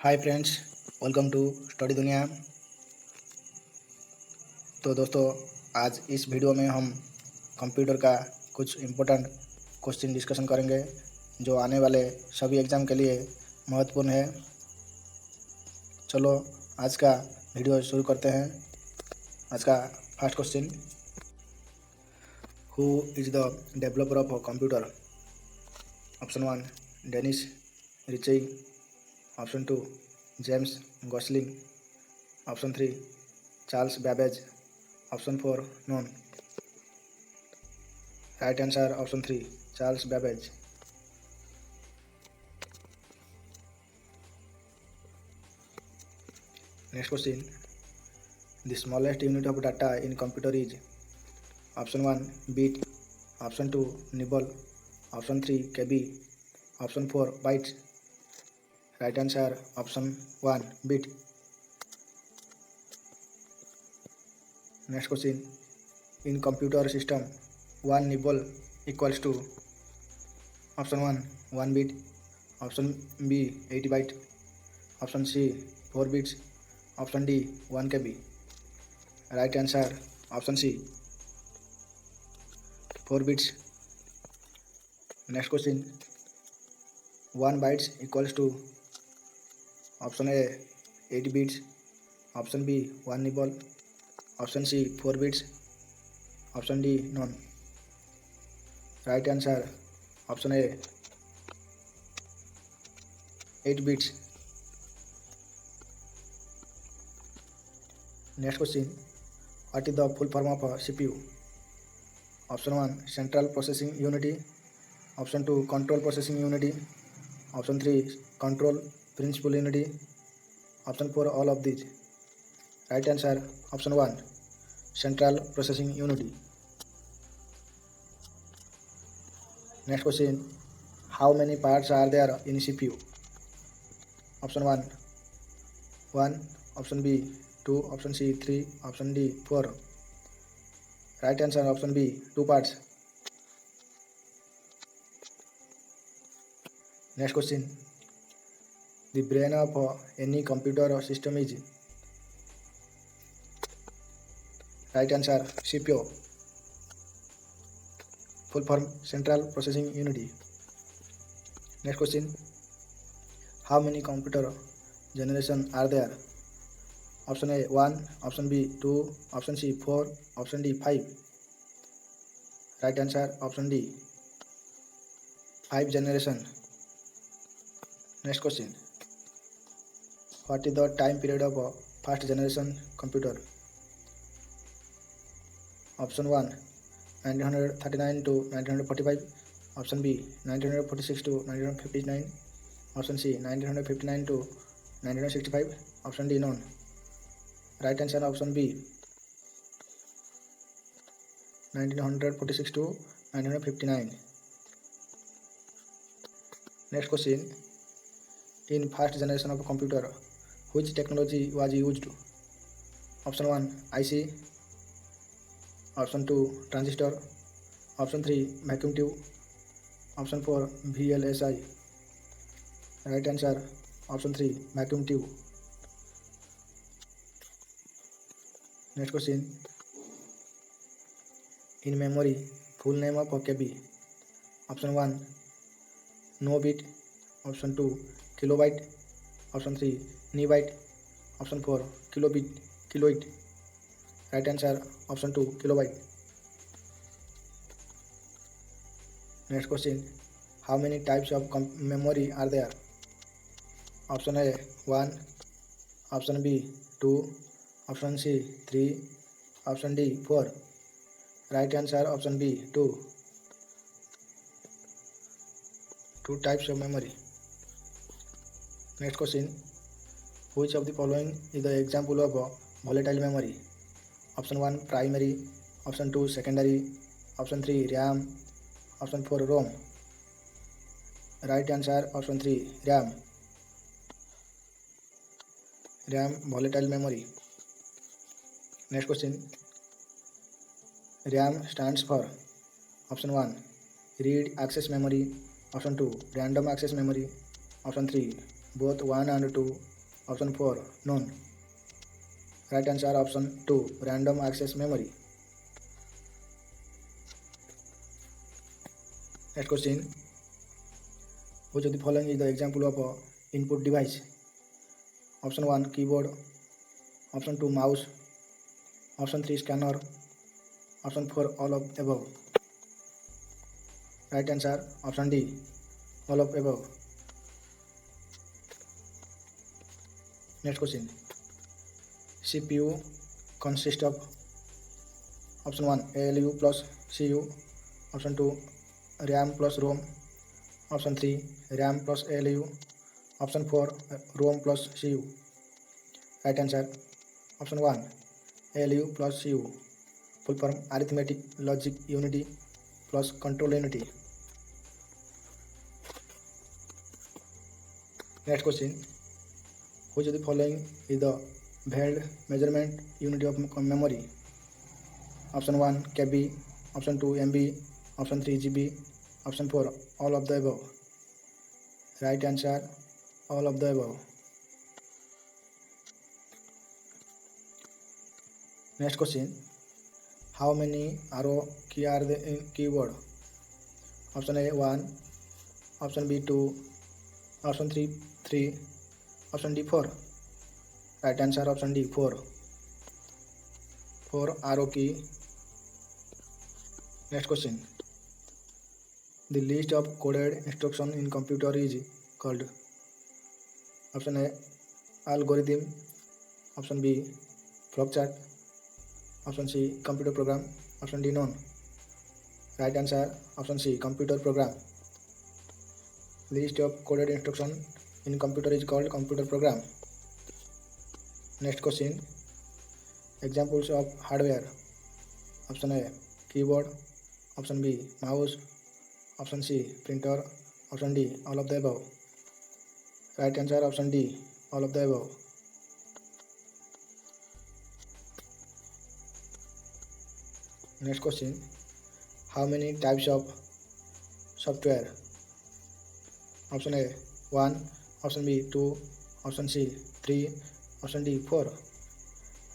Hi friends, welcome to study Duniya. तो दोस्तों, आज इस वीडियो में हम कंप्यूटर का कुछ इम्पोर्टेंट क्वेश्चन डिस्कशन करेंगे जो आने वाले सभी एग्ज़ाम के लिए महत्वपूर्ण है। चलो आज का वीडियो शुरू करते हैं। आज का first question, who is the developer of computer? Option 1 Dennis Ritchie, option 2 James Gosling, option 3 Charles Babbage, option 4 none. Right answer option 3 Charles Babbage. Next question, the smallest unit of data in computer is? Option 1 bit, option 2 nibble, option 3 KB, option 4 bytes. Right answer option 1 bit. Next question, in computer system 1 nibble equals to? Option 1 1 bit, option B 80 byte, option C 4 bits, option D 1 KB. Right answer option C 4 bits. Next question, 1 bytes equals to? Option A 8 bits, option B 1 nibble, option C 4 bits, option D none. Right answer option A 8 bits. Next question, what is the full form of CPU? Option 1 central processing unity, option 2 control processing unity, option 3 control principal unity, option 4 all of these. Right answer option 1 central processing unity. Next question, how many parts are there in CPU? Option 1 1, option B 2, option C 3, option D 4। Right answer option B 2 parts. Next question, the brain of any computer system is? Right answer CPU, full form central processing unity. Next question, how many computer generation are there? Option A 1, option B 2, option C 4, option D 5। Right answer option D 5 generation. Next question, what is the time period of first generation computer? Option 1 1939 to 1945, option B 1946 to 1959, option C 1959 to 1965, option D none. Right answer option B 1946 to 1959। Next question, in first generation of computer which technology was used? Option 1 IC, option 2 transistor, option 3 vacuum tube, option 4 VLSI। Right answer option 3 vacuum tube. Next question, in memory full name of KB? Option 1 no bit, option 2 kilobyte, option 3 नी byte, option 4 kilobit किलोइट। Right answer option 2 kilobyte. Next question, how many types of memory are there? Option A 1, option B 2, option C 3, option D 4। Right answer option B 2 types of memory. Next question, which of the following is the example of volatile memory? Option 1 primary, option 2 secondary, option 3 RAM, option 4 ROM. Right answer option 3 RAM volatile memory. Next question, RAM stands for? Option 1 read access memory, option 2 random access memory, option 3 both 1 and 2. Option 4 none. Right answer option 2 random access memory. Next question, which of the following is the example of a input device? Option 1 keyboard, option 2 mouse, option 3 scanner, option 4 all of above. Right answer option D all of above. Next question, CPU consists of option 1 ALU plus CU, option 2 RAM plus ROM, option 3 RAM plus ALU, option 4 ROM plus CU. Right answer option 1 ALU plus CU, full form arithmetic logic unity plus control unity. Next question, which of the following is the valid measurement unit of memory? Option 1 KB, option 2 MB, option 3 GB, option 4 all of the above. Right answer all of the above. Next question, how many arrow key are there in keyboard? Option A 1, option B 2, option 3, option D 4. Right answer option D 4. 4 arrow key. Next question, the list of coded instruction in computer is called? Option A algorithm, option B flowchart, option C computer program, option D none. Right answer option C computer program. List of coded instruction in computer is called computer program. Next question, examples of hardware. Option A keyboard, option B mouse, option C printer, option D all of the above. Right answer option D all of the above. Next question, how many types of software? Option A 1, option B 2, option C 3, option D 4.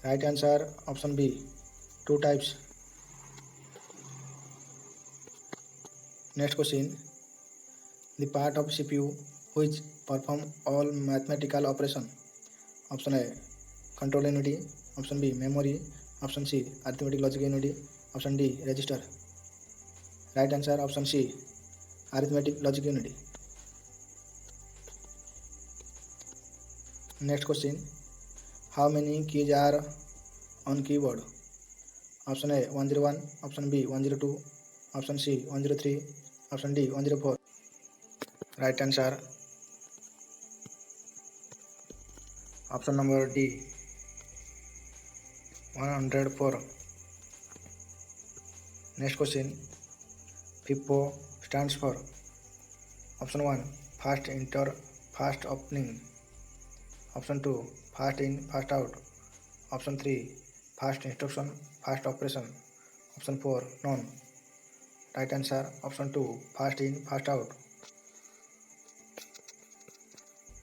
Right answer option B 2 types. Next question, the part of CPU which perform all mathematical operation. Option A control unity, option B memory, option C arithmetic logic unity, option D register. Right answer option C arithmetic logic unity. Next question, how many keys are on keyboard? Option A 101, option B 102, option C 103, option D 104. Right answer option number D 104. Next question, FIFO stands for? Option 1 fast enter fast opening, option 2 fast in fast out, option 3 fast instruction fast operation, option 4 none. Right answer option 2 fast in fast out.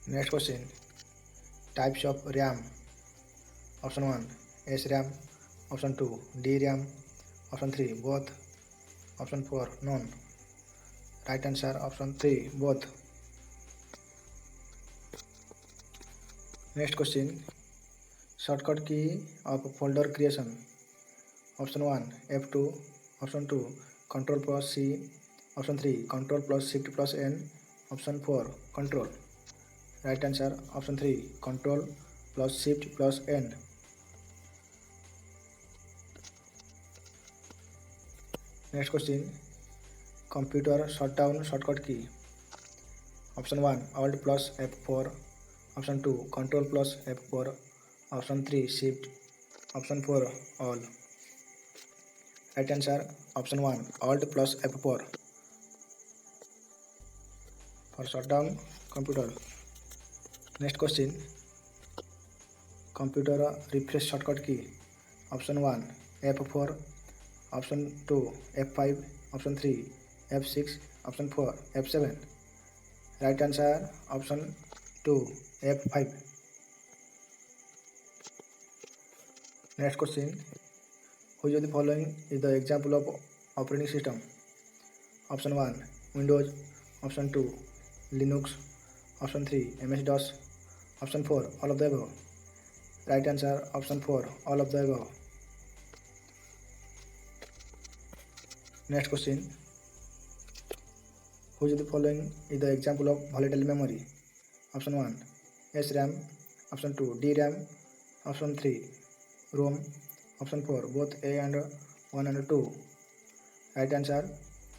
Next question, types of RAM. Option 1 SRAM, option 2 DRAM, option 3 both, option 4 none. Right answer option 3 both. Next question, shortcut key of folder creation. Option 1 F2, option 2 Control plus C, option 3 Control plus Shift plus N, option 4 Control. Right answer option 3 Control plus Shift plus N. Next question, computer shutdown shortcut key. Option 1 Alt plus F4, option 2 Control plus F4, option 3 Shift, option 4 all. Right answer option 1 Alt plus F4 for shutdown computer. Next question, computer refresh shortcut key. Option 1 F4, option 2 F5, option 3 F6, option 4 F7. Right answer option 2. F5. Next question. Which of the following is the example of operating system? Option 1 Windows, option 2 Linux, option 3 MS-DOS, option 4 all of the above. Right answer option 4 all of the above. Next question. Which of the following is the example of volatile memory? Option 1 SRAM, option 2 DRAM, option 3 ROM, option 4 both A and 1 and 2. Right answer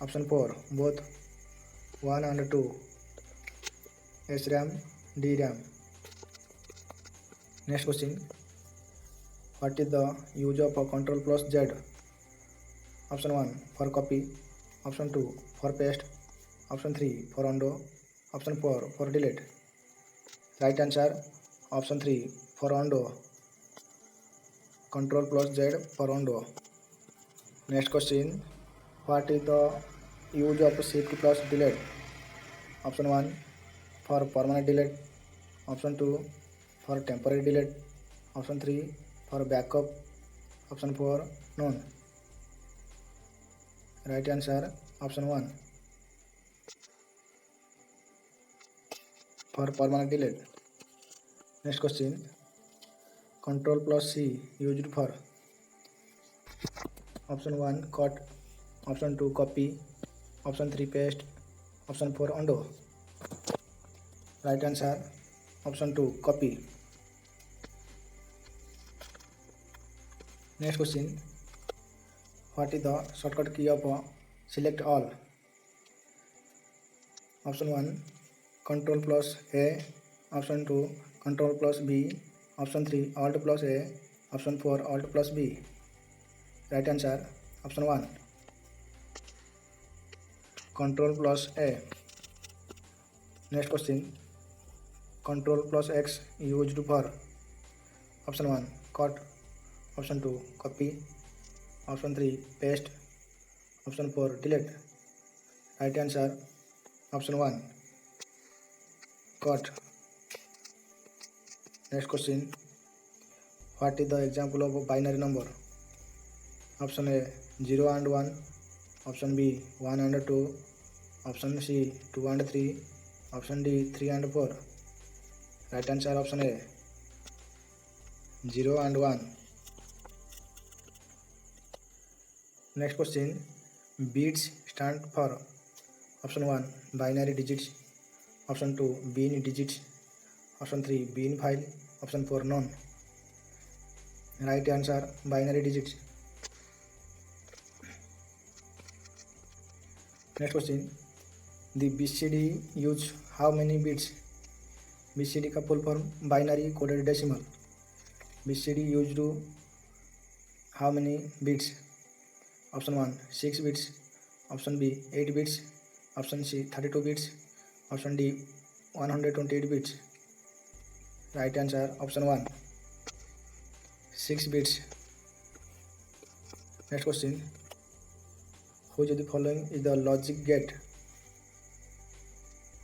option 4 both 1 and 2. SRAM, DRAM. Next question. What is the use of Ctrl plus Z? Option 1 for copy, option 2 for paste, option 3 for undo, option 4 for delete. Right answer option 3 for undo. Ctrl plus Z for undo. Next question. What is the use of shift plus delete? Option 1 for permanent delete, option 2 for temporary delete, option 3 for backup, option 4 none. Right answer option 1 for permanent delete. Next question. Ctrl plus C used for option 1 cut, option 2 copy, option 3 paste, option 4 undo. Right answer option 2 copy. Next question. What is the shortcut key of select all? Option 1 Ctrl plus A, option 2 Ctrl plus B, option 3 Alt plus A, option 4 Alt plus B. Right answer option 1 Ctrl plus A. Next question. Ctrl plus X used for option 1 cut, option 2 copy, option 3 paste, option 4 delete. Right answer option 1 cut. Next question. What is the example of a binary number? Option A 0 and 1, option B 1 and 2, option C 2 and 3, option D 3 and 4. Right answer option A 0 and 1. Next question. Bits stand for option 1 binary digits, option 2 bin digits, option 3 bin file, option 4 none. Right answer binary digits. Next question. The BCD use how many bits? BCD का full form binary coded decimal. BCD used how many bits? Option 1 6 bits, option B 8 bits, option C 32 bits, option D 128 bits. Right answer option 1 6 bits. Next question. Which of the following is the logic gate?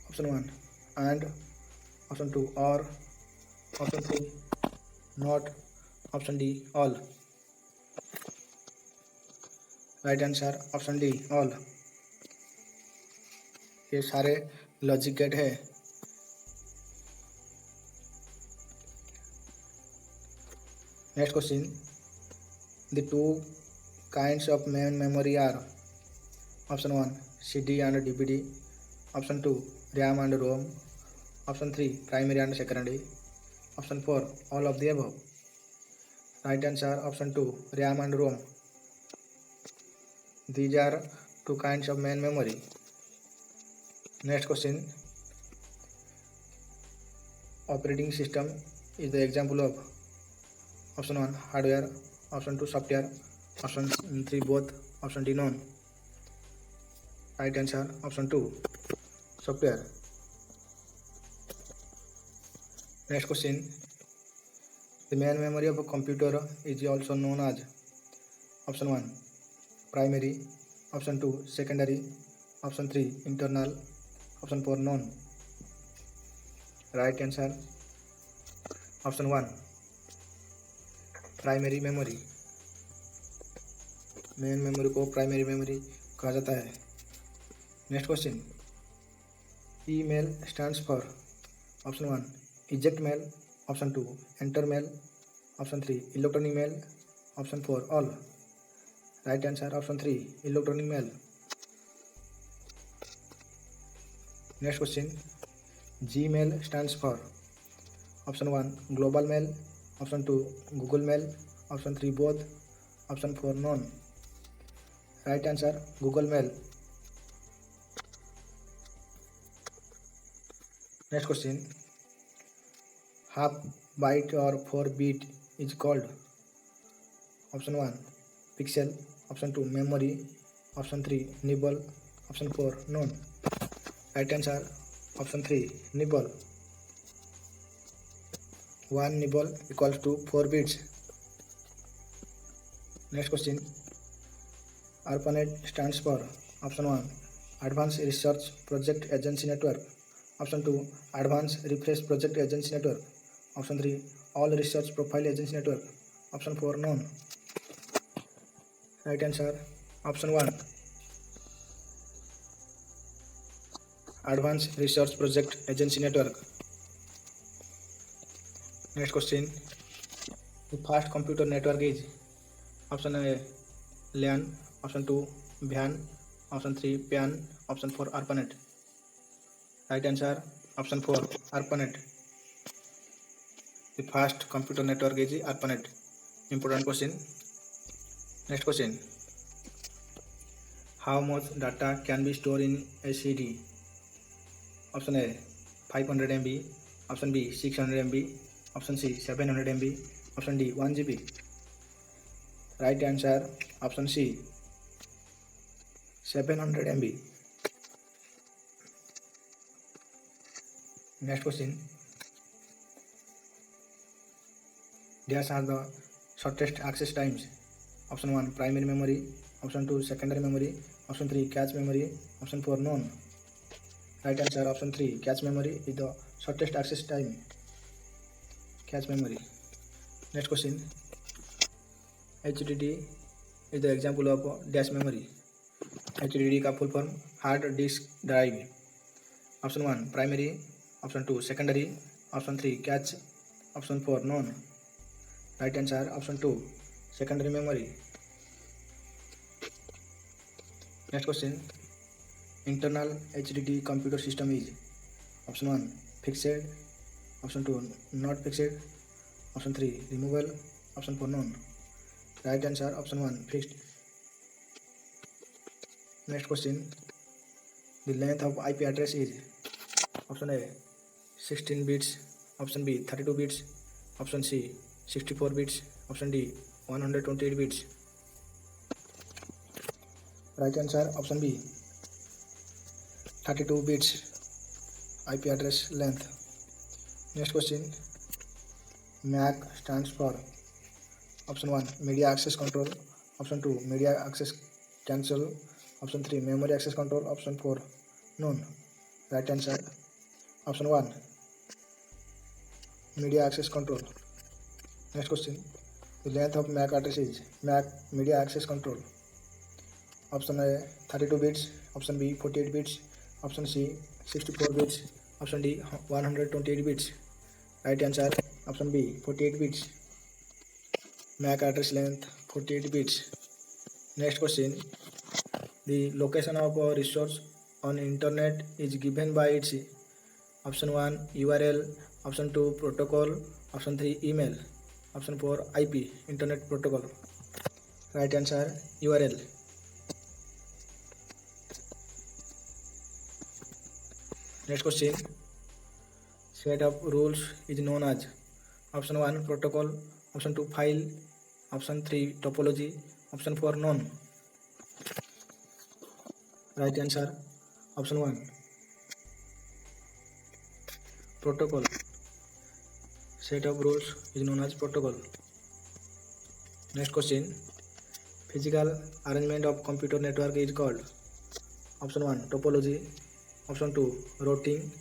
Option 1 and, option 2 or, option 3 not, option D all. Right answer option D all. ये सारे logic gate है. Next question. The two kinds of main memory are option 1 CD and DVD, option 2 RAM and ROM, option 3 primary and secondary, option 4 all of the above. Right answer option 2 RAM and ROM. These are two kinds of main memory. Next question. Operating system is the example of option 1 hardware, option 2 software, option 3 both, option D none. Right answer option 2 software. Next question. The main memory of a computer is also known as option 1 primary, option 2 secondary, option 3 internal, option 4 none. Right answer option 1 primary memory. Main memory को primary memory कहा जाता है। Next question, email stands for option 1 eject mail, option 2 enter mail, option 3 electronic mail, option 4 all. Right answer option 3 electronic mail. Next question, Gmail stands for option 1 global mail, option 2 Google Mail, option 3 both, option 4 none. Right answer Google Mail. Next question, half byte or 4 bit is called option 1 pixel, option 2 memory, option 3 nibble, option 4 none. Right answer option 3 nibble. 1 nibble equals to 4 bits. Next question, ARPANET stands for option 1 Advanced Research Project Agency Network, option 2 Advanced Refresh Project Agency Network, option 3 All Research Profile Agency Network, option 4 none. Right answer option 1 Advanced Research Project Agency Network. Next question, the fast computer network is option A LAN, option 2 WAN, option 3 PAN, option 4 ARPANET. Right answer option 4 ARPANET. The fast computer network is ARPANET. Important question. Next question, how much data can be stored in a CD? Option A 500 MB, option B 600 MB, option C 700 MB, option D 1 GB. Right answer option C 700 MB. Next question, these are the shortest access times. Option 1 primary memory, option 2 secondary memory, option 3 cache memory, option 4 none. Right answer option 3 cache memory is the shortest access time. Cache memory. Next question, HDD is the example of dash memory. HDD का full form hard disk drive. Option 1 primary, option 2 secondary, option 3 cache, option 4 none. Right answer option 2 secondary memory. Next question, internal HDD computer system is option 1 fixed, option 2 not fixed, option 3 removable, option 4 none. Right answer option 1 fixed. Next question, the length of IP address is option A 16 bits, option B 32 bits, option C 64 bits, option D 128 bits. Right answer option B 32 bits IP address length. Next question, MAC stands for option 1 media access control, option 2 media access cancel, option 3 memory access control, option 4 none. Right answer option 1 media access control. Next question, the length of MAC address is MAC media access control. Option A 32 bits, option B 48 bits, option C 64 bits, option D 128 bits. Right answer option B 48 bits. MAC address length 48 bits. Next question, the location of a resource on internet is given by its option 1 URL, option 2 protocol, option 3 email, option 4 IP internet protocol. Right answer URL. Next question, set of rules is known as option 1 protocol, option 2 file, option 3 topology, option 4 none. Right answer option 1 protocol. Set of rules is known as protocol. Next question, physical arrangement of computer network is called option 1 topology, option 2 routing,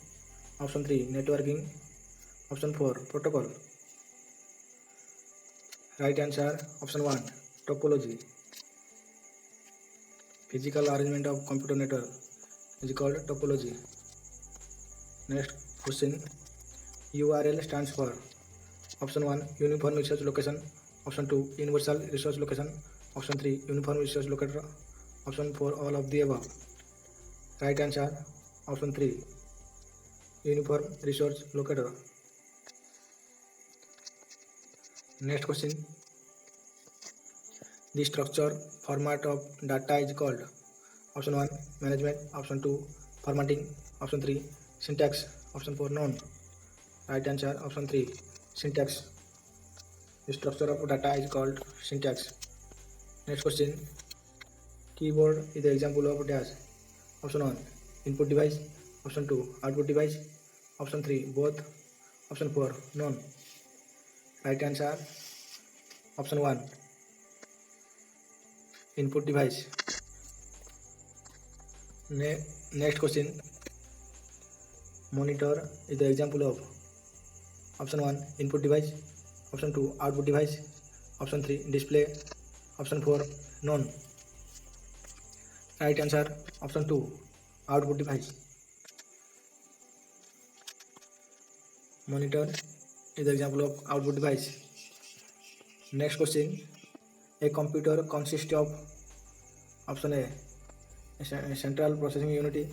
Option 3 networking. Option 4 protocol. Right answer option 1 topology. Physical arrangement of computer network is called topology. Next question. URL stands for option 1 uniform resource location, option 2 universal resource location, option 3 uniform resource locator, option 4 all of the above. Right answer option 3 uniform resource locator. Next question. The structure format of data is called option 1 management, option 2 formatting, option 3 syntax, option 4 none. Right answer option 3 syntax. The structure of data is called syntax. Next question. Keyboard is the example of dash. Option 1 input device, option 2 output device, option 3 both, option 4 none. Right answer option 1 input device. Next question. Monitor is the example of option 1 input device, option 2 output device, option 3 display, option 4 none. Right answer option 2 output device. Monitor is the example of output device. Next question. A computer consists of option A central processing unit,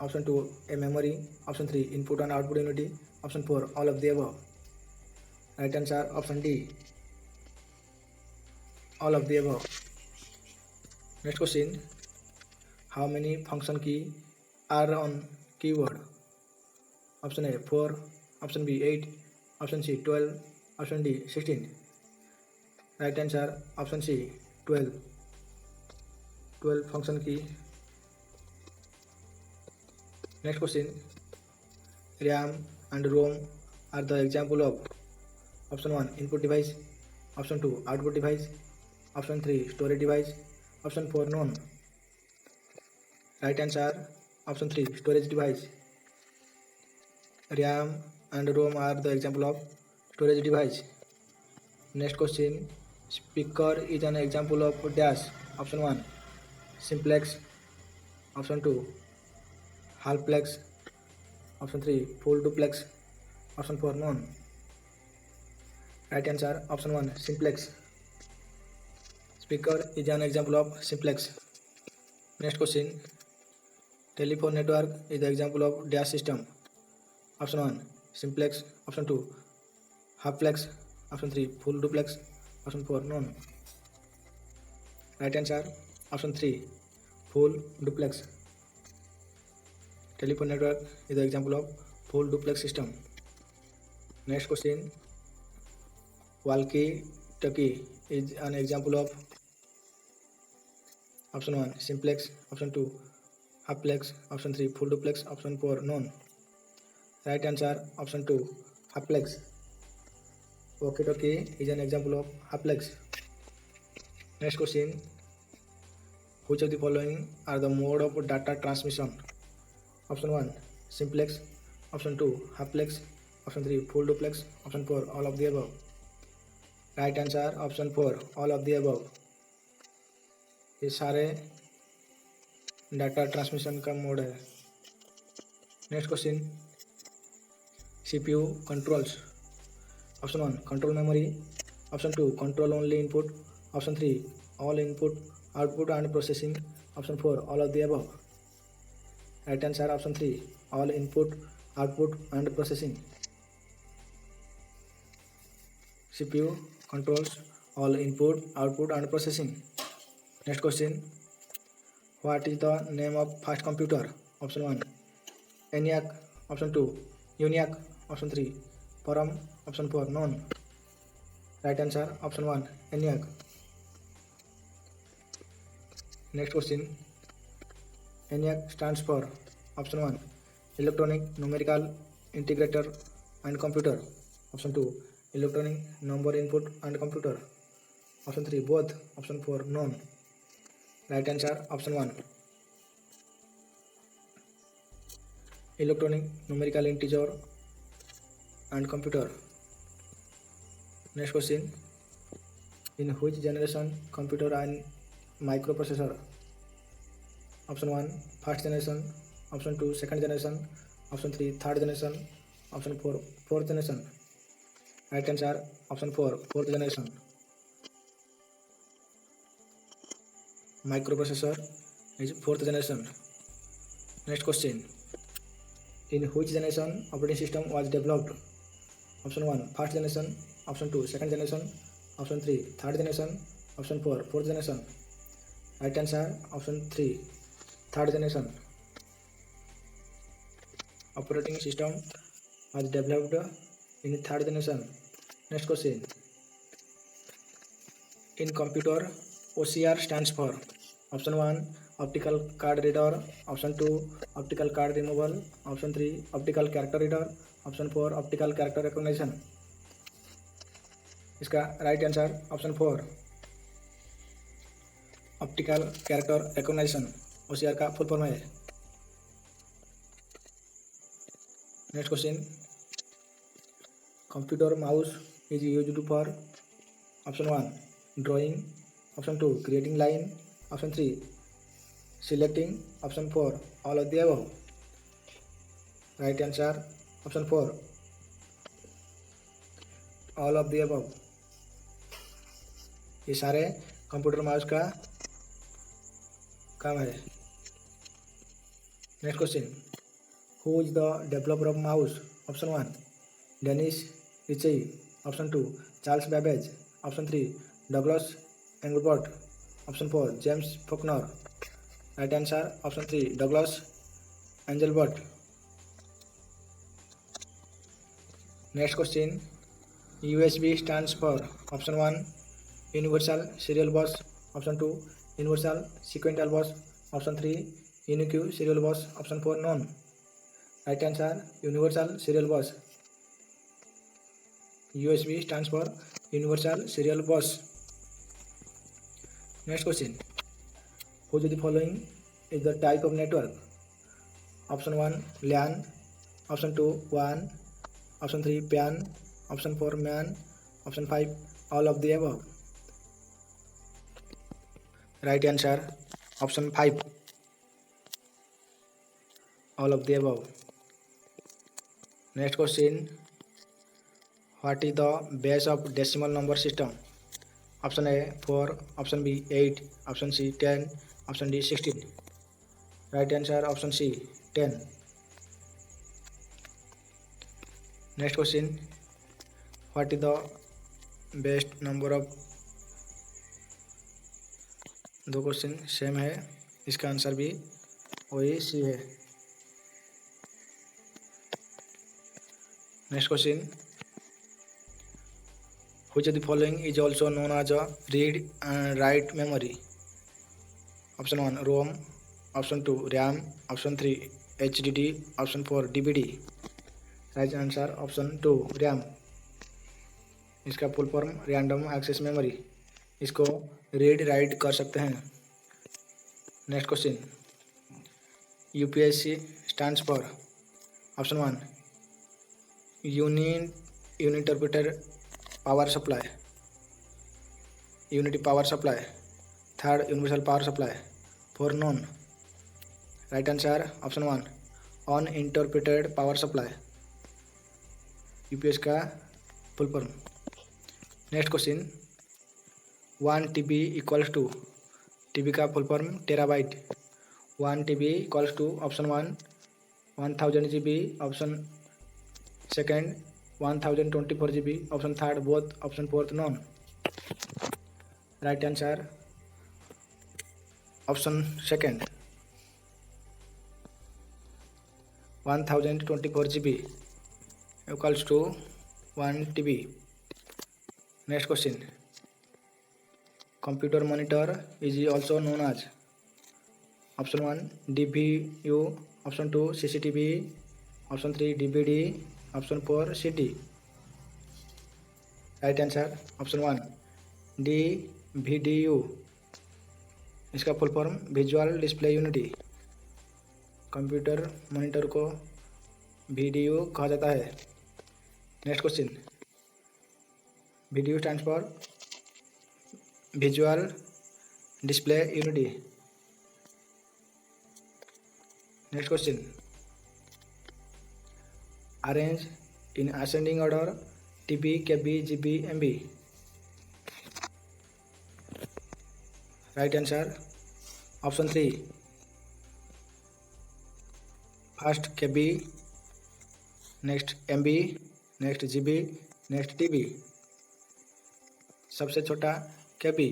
option 2 a memory, option 3 input and output unit, option 4 all of the above. Right answer option D all of the above. Next question. How many function key are on keyboard? Option A 4, option B 8, option C 12, option D 16. Right answer option C 12. 12 function key. Next question. RAM and ROM are the example of option 1 input device, option 2 output device, option 3 storage device, option 4 none. Right answer option 3 storage device. RAM and ROM are the example of storage device. Next question. Speaker is an example of dash. Option 1 simplex, option 2 halfplex, option 3 full duplex, option 4 none. Right answer option 1 simplex. Speaker is an example of simplex. Next question. Telephone network is the example of dash system. Option 1 simplex, option 2 halfplex, option 3 full duplex, option 4 none. Right answer option 3 full duplex. Telephone network is the example of full duplex system. Next question. Walkie-talkie is an example of option 1 simplex, option 2 halfplex, option 3 full duplex, option 4 none. Right answer option 2 halfplex. Walkie-talkie is an example of halfplex. Next question. Which of the following are the mode of data transmission? Option 1 simplex, option 2 halfplex, option 3 full duplex, option 4 all of the above. Right answer option 4 all of the above. ये सारे data transmission का mode है. Next question. CPU controls. Option 1 control memory, option 2 control only input, option 3 all input output and processing, option 4 all of the above. Right answer option 3 all input output and processing. CPU controls all input output and processing. Next question. What is the name of first computer? Option 1 ENIAC, option 2 ENIAC, option 3 Param, option 4 none. Right answer option 1 ENIAC. Next question. ENIAC stands for option 1 electronic numerical integrator and computer, option 2 electronic number input and computer, option 3 both, option 4 none. Right answer option 1. electronic numerical integer and computer. Next question, in which generation computer and microprocessor? Option 1 first generation, option 2 second generation, option 3 third generation, option 4 fourth generation. Right answer option 4 fourth generation. Microprocessor is fourth generation. Next question, in which generation operating system was developed? Option 1 first generation, option 2 second generation, option 3 third generation, option 4 fourth generation. Right answer option 3 third generation. Operating system was developed in third generation. Next question, in computer OCR stands for? Option 1 optical card reader, option 2 optical card removal, option 3 optical character reader, option 4 optical character recognition. इसका right answer option 4 optical character recognition OCR का full form है. Next question, computer mouse is used for? Option 1 drawing, option 2 creating line, option 3 selecting, option 4 all of the above. Right answer option 4 all of the above. ये सारे computer mouse का काम है. Next question, who is the developer of mouse? Option 1 Dennis Ritchie, option 2 Charles Babbage, option 3 Douglas Engelbart, option 4 James Faulkner. Right answer option 3 Douglas Engelbart. Next question, USB stands for? Option 1 universal serial bus, option 2 universal sequential bus, option 3 unique serial bus, option 4 none. Right answer universal serial bus. USB stands for universal serial bus. Next question, which of the following is the type of network? Option 1 LAN, option 2 WAN, option 3 PAN, option 4 MAN, option 5 all of the above. Right answer option 5 all of the above. Next question, what is the base of decimal number system? Option A 4, option B 8, option C 10, option D 16. Right answer option C 10. Next question, what is the best number of? दो question same है, इसका answer भी वही सी है. Next question, which of the following is also known as a read and write memory? Option 1 ROM, option 2 RAM, option 3 HDD, option 4 DVD. Right answer option 2 RAM. इसका full form random access memory. इसको read write कर सकते हैं. Next question, UPSC stands for? Option 1 uninterrupted power supply, unity power supply, third universal power supply, 4 none. Right answer option 1 uninterrupted power supply. UPS का full form. Next question, 1 TB equals to? TB का full form terabyte. 1 TB equals to option 1 1000 GB, option second 1024 GB, option third both, option fourth non. Right answer option second 1024 GB equals to 1 TB. Next question, computer monitor is also known as? Option 1 DVU, option 2 CCTV, option 3 DVD, option 4 CD. Right answer option 1 DVDU. इसका full form visual display unity. Computer monitor को VDU कहा जाता है। Next question, VDU stands for visual display unity. Next question, arrange in ascending order TB, KB, GB, MB। Right answer option 3 first KB, next MB, next GB, next TB। सबसे छोटा KB।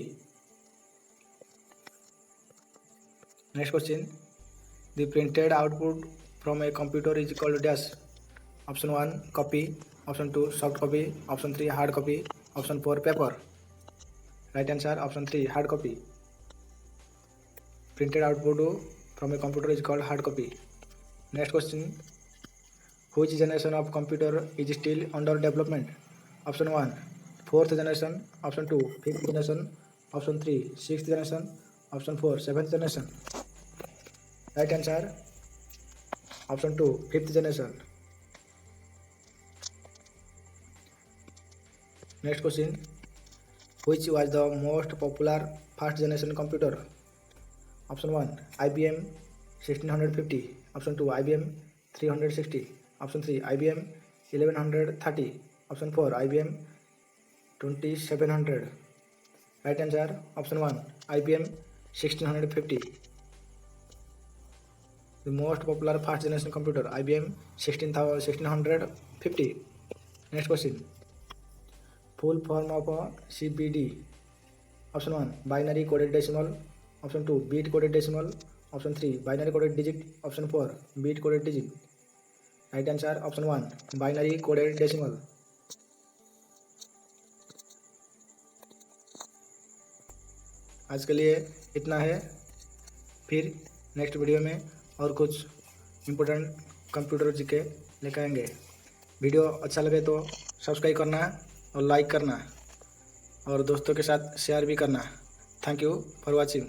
Next question, the printed output from a computer is called dash. Option 1 copy, option 2 soft copy, option 3 hard copy, option 4 paper. Right answer option 3 hard copy. Printed output from a computer is called hard copy. Next question, which generation of computer is still under development. Option 1 4th generation, option 2 5th generation, option 3 6th generation, option 4 7th generation. Right answer option 2 5th generation. Next question, which was the most popular first generation computer। Option 1 IBM 1650, option 2 IBM 360, option 3 IBM 1130, option 4 IBM 2700। Right answer option 1 IBM 1650। The most popular first generation computer IBM 1650। Next question, full form of CBD। Option 1 binary coded decimal, option 2 bit coded decimal, option 3 binary coded digit, option 4 bit coded digit. Right answer option 1 binary coded decimal. आज के लिए इतना है, फिर next video में और कुछ important computer GK लेकर आएंगे। वीडियो अच्छा लगे तो सब्सक्राइब करना और लाइक करना और दोस्तों के साथ शेयर भी करना। Thank you for watching.